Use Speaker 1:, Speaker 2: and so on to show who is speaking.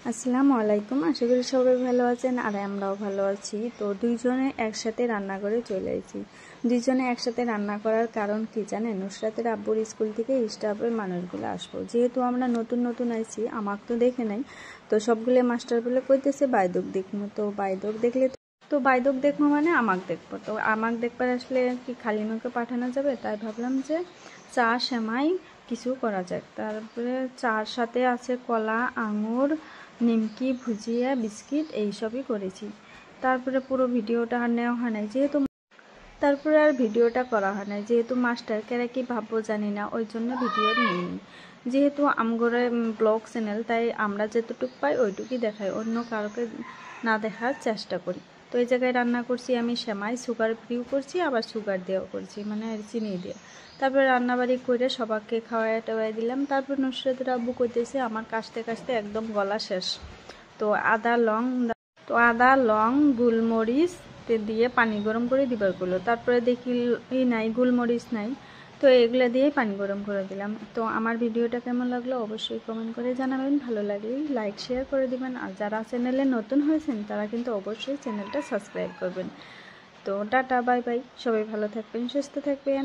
Speaker 1: আসসালামু আলাইকুম। আশা করি সবাই ভালো আছেন আর আমরাও ভালো আছি। তো দুইজনে একসাথে রান্না করে চলে এসেছি। দুইজনে একসাথে রান্না করার কারণ কি জানেন? নুসরাতের আব্বুর স্কুল থেকে স্টাফের মানুষগুলো আসবো, যেহেতু আমরা নতুন নতুন আইছি, আমাকে তো দেখে নাই। তো সবগুলো মাস্টারগুলো কইতেছে বাইদক দেখবো। তো বাইদক দেখলে তো বাইদক দেখবো মানে আমাকে দেখবো। তো আমাকে দেখবার আসলে কি খালি মুখে পাঠানো যাবে? তাই ভাবলাম যে চা সেমাই কিছু করা যাক। তারপরে চার সাথে আছে কলা, আঙুর, নিমকি, ভুজিয়া, বিস্কিট এইসবই করেছি। তারপরে পুরো ভিডিওটা আর নেওয়া হয় নাই, তারপরে আর ভিডিওটা করা হয় নাই, যেহেতু মাস্টার কেরা কি ভাববো জানি না, ওই জন্য ভিডিও নিইনি। যেহেতু আমগরে ব্লগ চ্যানেল, তাই আমরা যেতটুকু পাই ওইটুকুই দেখাই, অন্য কাউকে না দেখার চেষ্টা করি। তো এই জায়গায় রান্না করছি আমি সেমাই, সুগার ফ্রিও করছি, আবার সুগার দিয়েও করছি, মানে চিনি দিয়ে। তারপরে রান্নাবাড়ি করে সবাইকে খাওয়াই টাওয়াই দিলাম। তারপর নুসরাতের আব্বু কইতেছে আমার কাশতে কাশতে একদম গলা শেষ। তো আদা লং গোলমরিচ দিয়ে পানি গরম করে দিবার করলো। তারপরে দেখি নাই, গোলমরিচ নাই, তো এগুলো দিয়ে পানি গরম করে দিলাম। তো আমার ভিডিওটা কেমন লাগলো অবশ্যই কমেন্ট করে জানাবেন। ভালো লাগলে লাইক শেয়ার করে দিবেন, আর যারা চ্যানেলে নতুন হয়েছেন তারা কিন্তু অবশ্যই চ্যানেলটা সাবস্ক্রাইব করবেন। তো টাটা, বাই বাই, সবাই ভালো থাকবেন, সুস্থ থাকবেন।